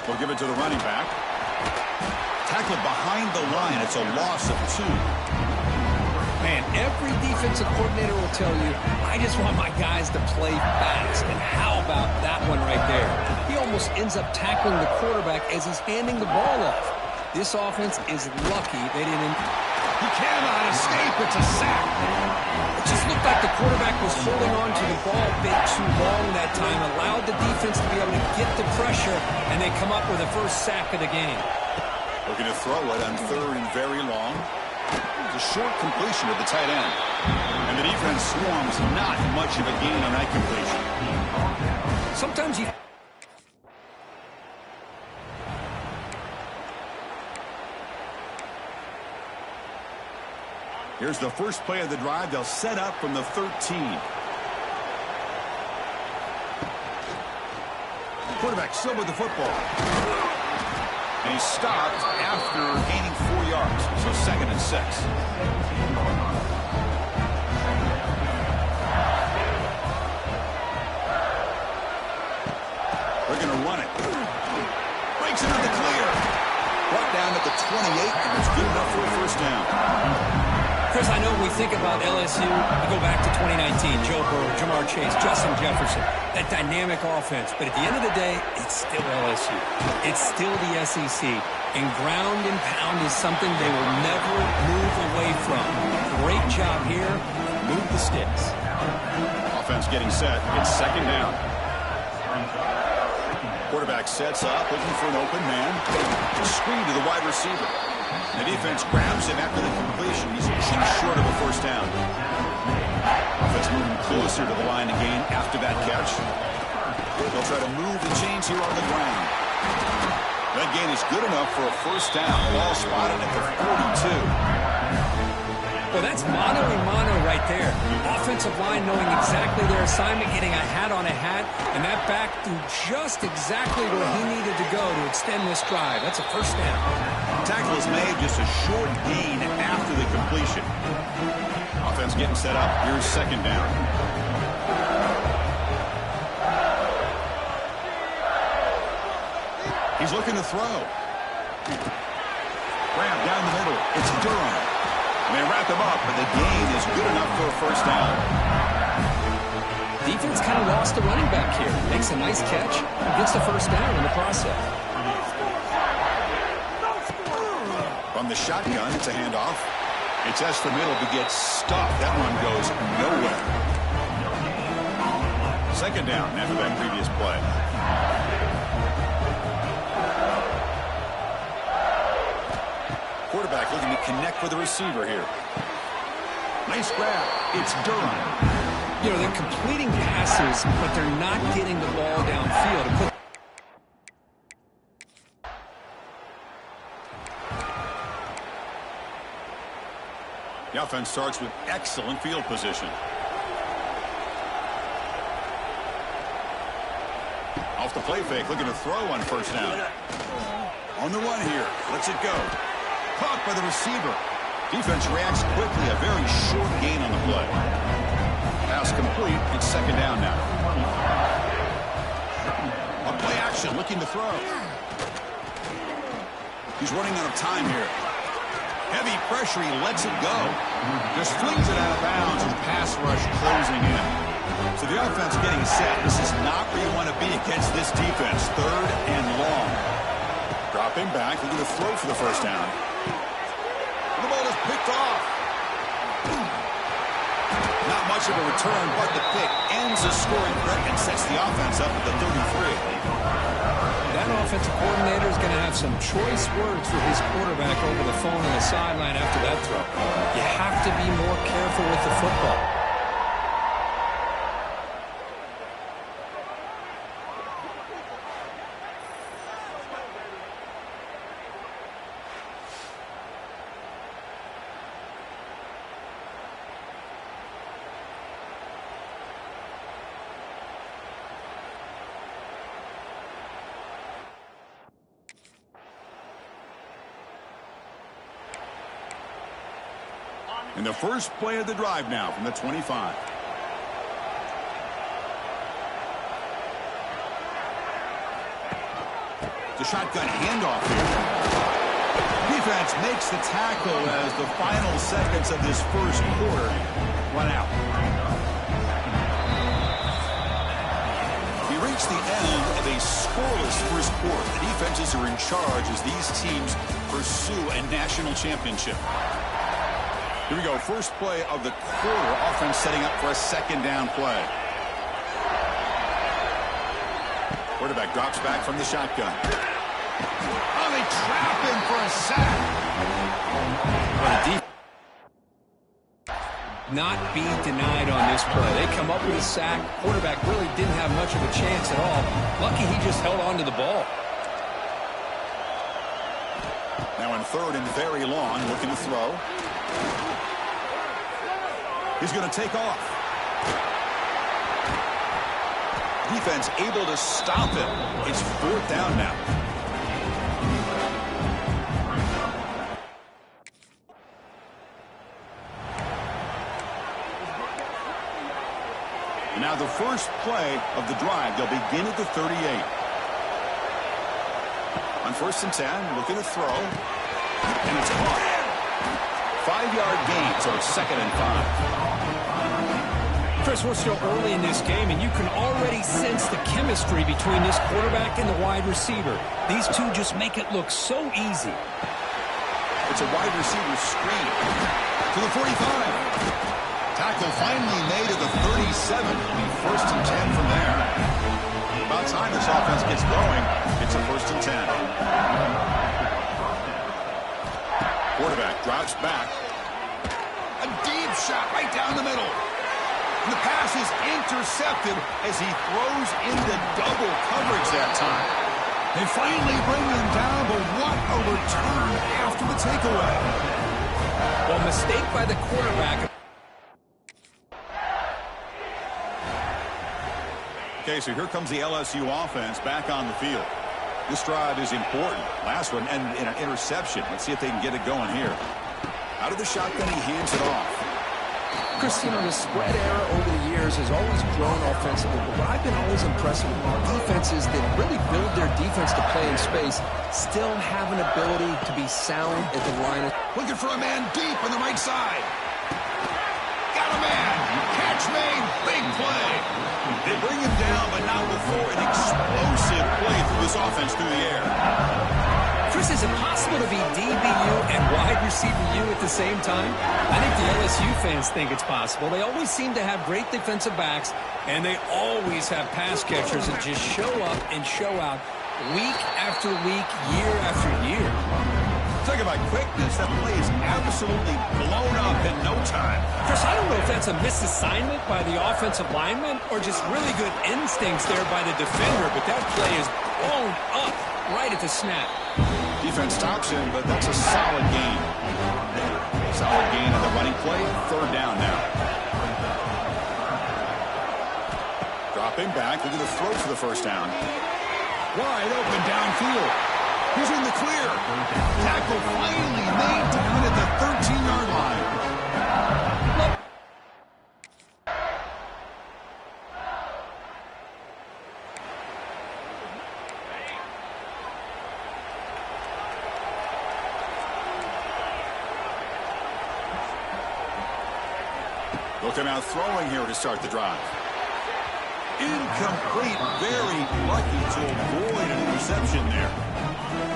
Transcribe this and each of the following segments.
They'll give it to the running back. Tackled behind the line. It's a loss of 2. Man, every defensive coordinator will tell you, I just want my guys to play fast. And how about that one right there? He almost ends up tackling the quarterback as he's handing the ball off. This offense is lucky they didn't. He cannot escape. It's a sack. It just looked like the quarterback was holding on to the ball a bit too long that time, allowed the defense to be able to get the pressure, and they come up with the first sack of the game. Looking to throw it on 3rd and very long. It's a short completion to the tight end. And the defense swarms not much of a gain on that completion. Sometimes you... Here's the first play of the drive. They'll set up from the 13. Quarterback still with the football. And he stopped after gaining 4 yards. So 2nd and 6. They're going to run it. Breaks it in the clear. Brought down at the 28, and it's good enough for a first down. Chris, I know when we think about LSU, we go back to 2019, Joe Burrow, Jamar Chase, Justin Jefferson, that dynamic offense. But at the end of the day, it's still LSU. It's still the SEC. And ground and pound is something they will never move away from. Great job here. Move the sticks. Offense getting set. It's 2nd down. Quarterback sets up, looking for an open man. Screen to the wide receiver. The defense grabs him after the completion. He's just short of a first down. Offense moving closer to the line of gain after that catch. They'll try to move the chains here on the ground. That gain is good enough for a first down. Ball spotted at the 42. Well, that's mano a mano right there. Offensive line knowing exactly their assignment, getting a hat on a hat, and that back threw just exactly where he needed to go to extend this drive. That's a first down. Tackle is made, just a short gain after the completion. Offense getting set up. Here's 2nd down. He's looking to throw. Grab down the middle. It's Durham. And they wrap him up, but the gain is good enough for a first down. Defense kind of lost the running back here. Makes a nice catch. Gets the first down in the process. From the shotgun, it's a handoff. It's S for middle, but gets stuffed. That one goes nowhere. 2nd down after that previous play. Quarterback looking to connect with the receiver here. Nice grab. It's Durham. You know, they're completing passes, but they're not getting the ball downfield. The offense starts with excellent field position. Off the play fake, looking to throw on first down. On the run here. Lets it go. Caught by the receiver. Defense reacts quickly. A very short gain on the play. Pass complete. It's 2nd down now. On play action, looking to throw. He's running out of time here. Heavy pressure. He lets it go. Just flings it out of bounds with the pass rush closing in. So the offense getting set. This is not where you want to be against this defense. 3rd and long. Dropping back, looking to throw for the first down. The ball is picked off. Not much of a return, but the pick ends the scoring threat and sets the offense up at the 33. That offensive coordinator is going to have some choice words for his quarterback over the phone on the sideline after that throw. You have to be more careful with the football. And the first play of the drive now from the 25. The shotgun handoff here. Defense makes the tackle as the final seconds of this first quarter run out. We reach the end of a scoreless first quarter. The defenses are in charge as these teams pursue a national championship. Here we go. First play of the quarter. Offense setting up for a second down play. Quarterback drops back from the shotgun. Oh, they trap him for a sack. Not be denied on this play. They come up with a sack. Quarterback really didn't have much of a chance at all. Lucky he just held on to the ball. Now in third and very long, looking to throw. He's going to take off. Defense able to stop him. It's fourth down now. Now the first play of the drive, they'll begin at the 38. On first and 10, looking to throw. And it's caught. 5-yard gain, so it's second and 5. Chris, we're still early in this game, and you can already sense the chemistry between this quarterback and the wide receiver. These two just make it look so easy. It's a wide receiver screen to the 45. Tackle finally made at the 37. It'll be first and 10 from there. About time this offense gets going. It's a first and 10. Quarterback drops back. A deep shot right down the middle. And the pass is intercepted as he throws into double coverage that time. They finally bring him down, but what a return after the takeaway. Well, mistake by the quarterback. Okay, so here comes the LSU offense back on the field. This drive is important. Last one ended in an interception. Let's see if they can get it going here. Out of the shotgun, he hands it off. Chris, you know, the spread era over the years has always grown offensively, but what I've been always impressed with are defenses that really build their defense to play in space, still have an ability to be sound at the line. Looking for a man deep on the right side. Got a man. Catch made. Big play. They bring him down, but not before an explosive play through this offense through the air. Chris, is it possible to be DBU and wide receiver U at the same time? I think the LSU fans think it's possible. They always seem to have great defensive backs, and they always have pass catchers that just show up and show out week after week, year after year. Talk about quickness. That play is absolutely blown up in no time. Chris, I don't know if that's a misassignment by the offensive lineman or just really good instincts there by the defender, but that play is blown up right at the snap. Defense stops him, but that's a solid gain. Solid gain on the running play. Third down now. Dropping back. Looking to throw for the first down. Wide open downfield. He's in the clear. Tackle finally made down at the 13-yard line. Looking out throwing here to start the drive. Incomplete. Very lucky to avoid an interception there.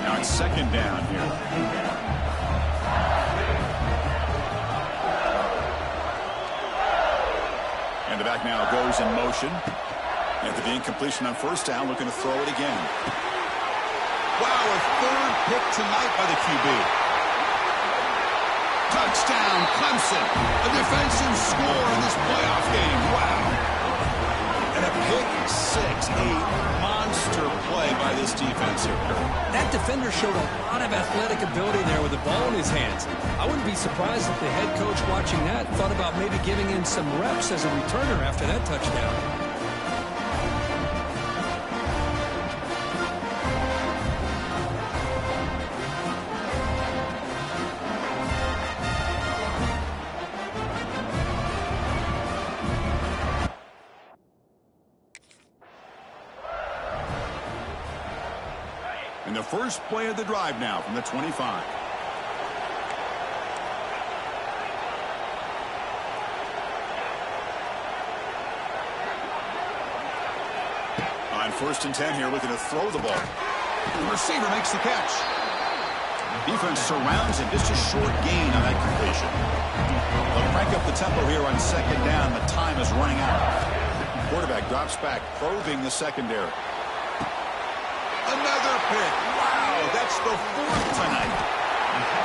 Now it's second down here. And the back now goes in motion. After the incompletion on first down, looking to throw it again. Wow, a third pick tonight by the QB. Touchdown, Clemson. A defensive score in this playoff game. Wow. And a pick six. A monster play by this defense here. That defender showed a lot of athletic ability there with the ball in his hands. I wouldn't be surprised if the head coach watching that thought about maybe giving him some reps as a returner after that touchdown. And the first play of the drive now from the 25. On 1st and 10 here, looking to throw the ball. The receiver makes the catch. Defense surrounds him. Just a short gain on that completion. They'll crank up the tempo here on 2nd down. The time is running out. Quarterback drops back, probing the secondary. Another pick. Wow, that's the 4th tonight.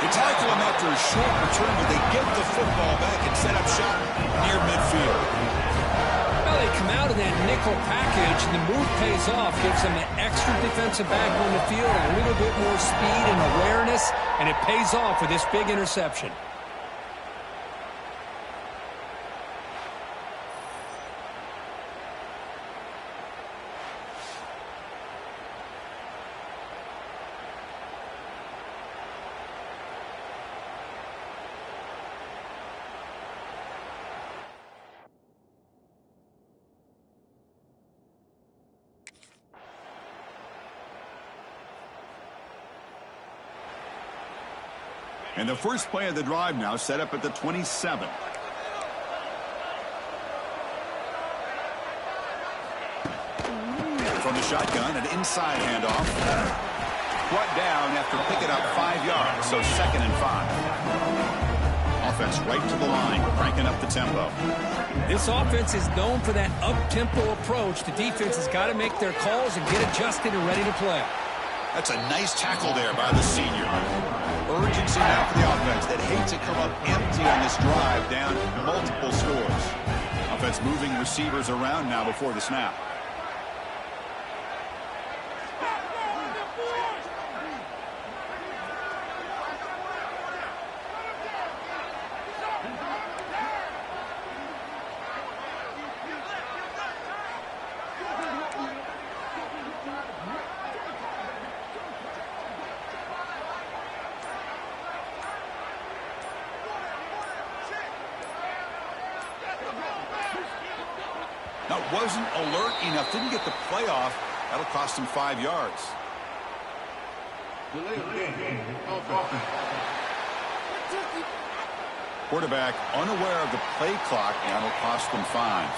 They tackle him after a short return, but they get the football back and set up shop near midfield. Well, they come out of that nickel package, and the move pays off, gives them an extra defensive back on the field, a little bit more speed and awareness, and it pays off with this big interception. And the first play of the drive now set up at the 27. From the shotgun, an inside handoff. Brought down after picking up 5 yards, so 2nd and 5. Offense right to the line, cranking up the tempo. This offense is known for that up-tempo approach. The defense has got to make their calls and get adjusted and ready to play. That's a nice tackle there by the senior. Urgency now for the offense that hates to come up empty on this drive, down multiple scores. Offense moving receivers around now before the snap. Now, wasn't alert enough, didn't get the play off. That'll cost him 5 yards. Quarterback unaware of the play clock, and that'll cost them 5.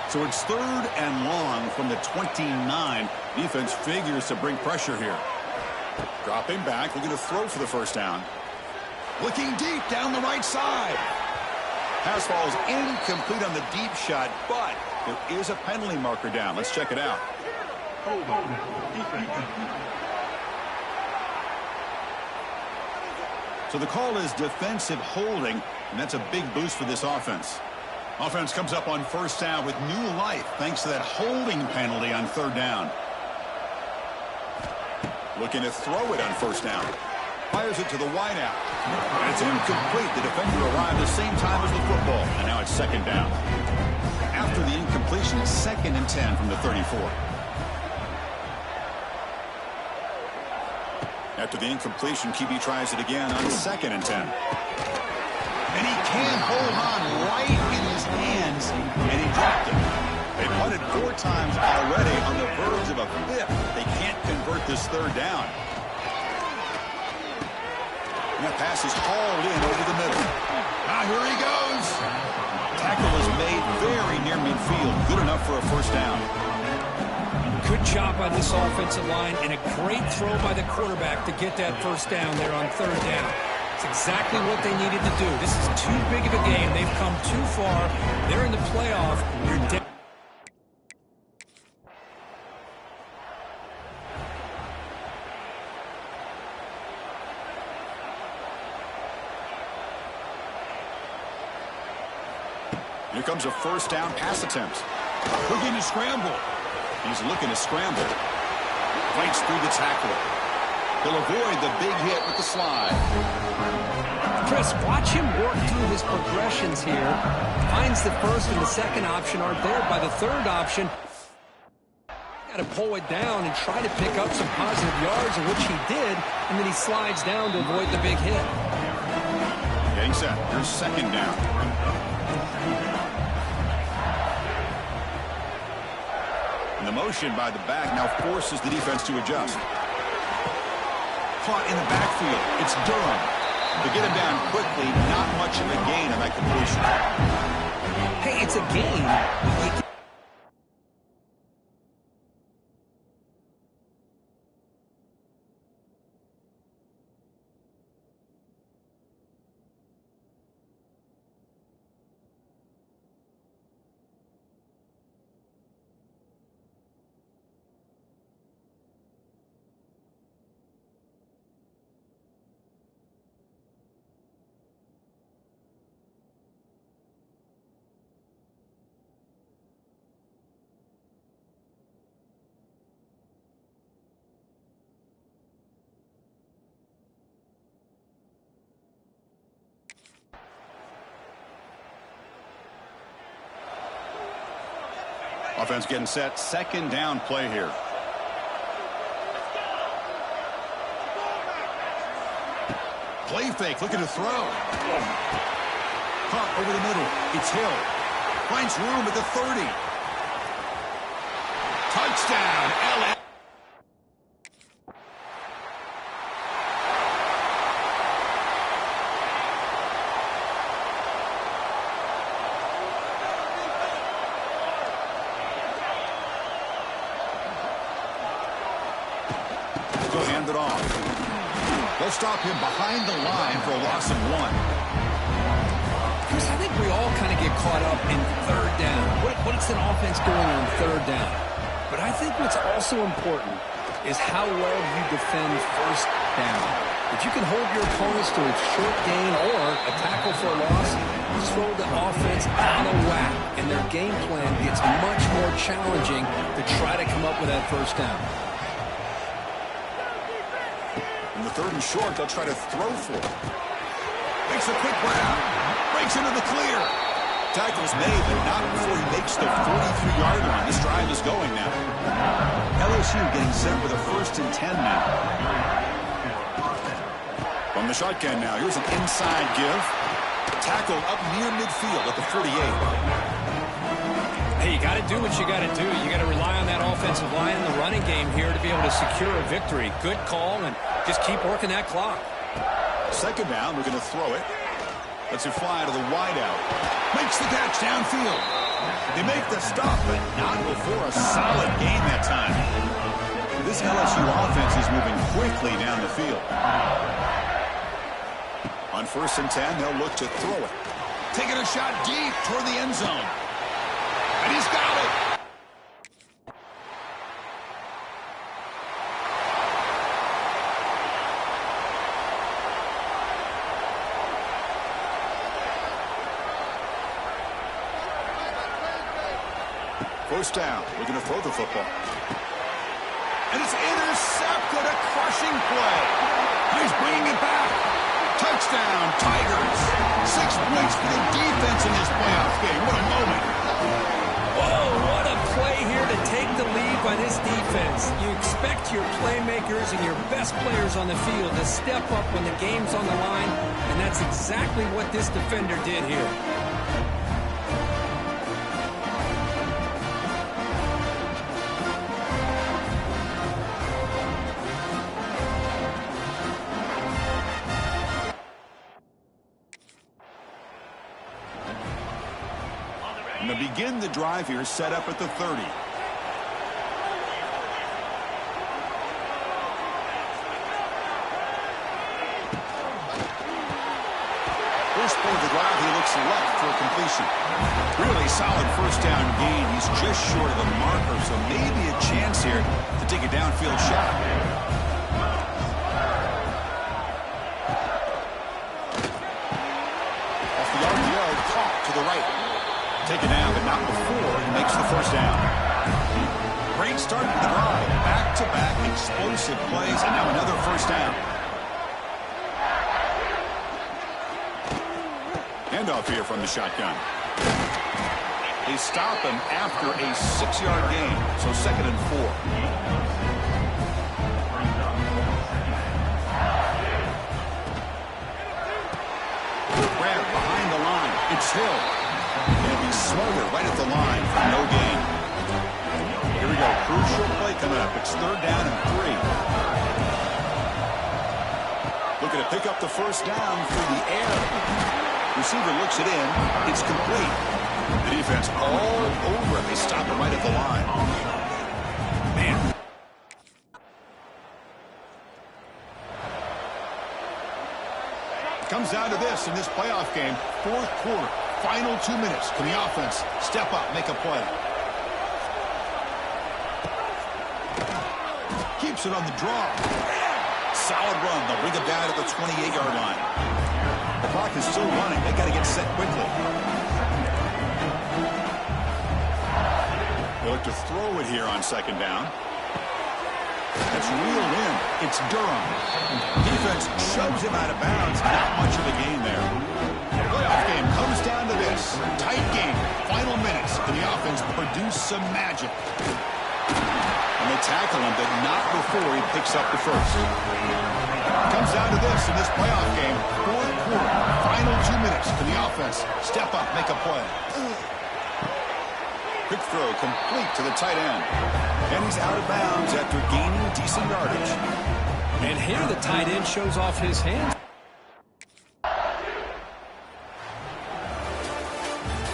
So it's 3rd and long from the 29. Defense figures to bring pressure here. Dropping back, looking to throw for the 1st down. Looking deep down the right side. Pass falls incomplete on the deep shot, but there is a penalty marker down. Let's check it out. So the call is defensive holding, and that's a big boost for this offense. Offense comes up on 1st down with new life thanks to that holding penalty on 3rd down. Looking to throw it on 1st down. Fires it to the wideout. And it's incomplete. The defender arrived the same time as the football. And now it's 2nd down. After the incompletion, it's 2nd and 10 from the 34. After the incompletion, QB tries it again on 2nd and 10. And he can't hold on right in his hands, and he dropped it. They punted 4 times already on the verge of a 5th. They can't convert this 3rd down. And that pass is hauled in over the middle. Now here he goes. Tackle is made very near midfield. Good enough for a 1st down. Good job by this offensive line, and a great throw by the quarterback to get that 1st down there on 3rd down. It's exactly what they needed to do. This is too big of a game. They've come too far. They're in the playoff. You're dead. Here comes a 1st down pass attempt. Looking to scramble. He's looking to scramble. Fights through the tackle. He'll avoid the big hit with the slide. Chris, watch him work through his progressions here. Finds the 1st and the 2nd option aren't there. By the 3rd option, got to pull it down and try to pick up some positive yards, which he did, and then he slides down to avoid the big hit. Getting set. Here's 2nd down. And the motion by the back now forces the defense to adjust. caught in the backfield. It's Durham. To get him down quickly, not much of a gain on that completion. Hey, it's a gain. Offense getting set. Second down play here. Play fake. Looking to throw. Caught over the middle. It's Hill. Finds room at the 30. Touchdown, LA. They'll hand it off. They'll stop him behind the line for a loss of 1. Chris, I think we all kind of get caught up in third down. What's an offense doing on third down? But I think what's also important is how well you defend first down. If you can hold your opponents to a short gain or a tackle for a loss, throw the offense out of whack, and their game plan gets much more challenging to try to come up with that first down. In the 3rd and short, they'll try to throw for it. Makes a quick grab. Breaks into the clear. Tackle's made, but not before he makes the 43-yard line. This drive is going now. LSU getting set with a 1st and 10 now. From the shotgun now, here's an inside give. Tackle up near midfield at the 48. Hey, you got to do what you got to do. You got to rely on that offensive line and the running game here to be able to secure a victory. Good call, and just keep working that clock. Second down, we're going to throw it. Lets it fly to the wideout. Makes the catch downfield. They make the stop, but not before a solid gain that time. This LSU offense is moving quickly down the field. On 1st and 10, they'll look to throw it. Taking a shot deep toward the end zone. And he's got it. First down. We're going to throw the football. And it's intercepted. A crushing play. He's bringing it back. Touchdown, Tigers. 6 points for the defense in this playoff game. What a moment. Whoa, what a play here to take the lead by this defense. You expect your playmakers and your best players on the field to step up when the game's on the line, and that's exactly what this defender did here. And to begin the drive here, set up at the 30. First play of the drive, he looks left for a completion. Really solid first down gain. He's just short of the marker, so maybe a chance here to take a downfield shot. Off the RPO, caught to the right. Taken down, but not before he makes the first down. Great start to the drive. Back-to-back explosive plays, and now another first down. Handoff here from the shotgun. They stop him after a 6-yard gain, so 2nd and 4. Grab behind the line. It's Hill. He'll be smothered right at the line for no gain. Here we go. Crucial play coming up. It's 3rd down and 3. looking to pick up the first down through the air. Receiver looks it in. It's complete. The defense all over him. They stop him right at the line. Man. Comes down to this in this playoff game. Fourth quarter. Final 2 minutes. Can the offense step up, make a play? Keeps it on the draw. Solid run. They'll bring it down to the 28-yard line. The clock is still running. They got to get set quickly. They look to throw it here on second down. That's reeled in. It's Durham. Defense shoves him out of bounds. Not much of a gain there. The playoff game comes down to this. Tight game. Final minutes. Can the offense produce some magic? And they tackle him, but not before he picks up the first. Comes down to this in this playoff game. Fourth quarter. Final 2 minutes. Can the offense step up, make a play? Quick throw complete to the tight end. And he's out of bounds after gaining decent yardage. And here the tight end shows off his hands.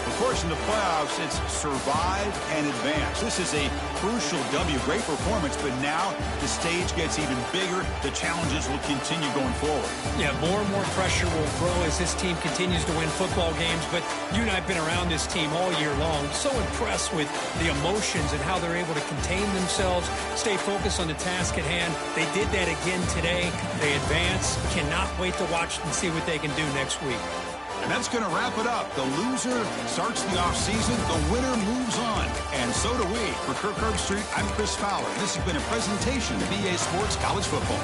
Of course, in the playoffs, it's survive and advance. This is a crucial W. Great performance, but now the stage gets even bigger. The challenges will continue going forward. Yeah, more and more pressure will grow as this team continues to win football games. But you and I have been around this team all year long. So impressed with the emotions and how they're able to contain themselves, stay focused on the task at hand. They did that again today. They advance. Cannot wait to watch and see what they can do next week. And that's going to wrap it up. The loser starts the offseason. The winner moves on. And so do we. For Kirk Herbstreit, I'm Chris Fowler. This has been a presentation of EA Sports College Football.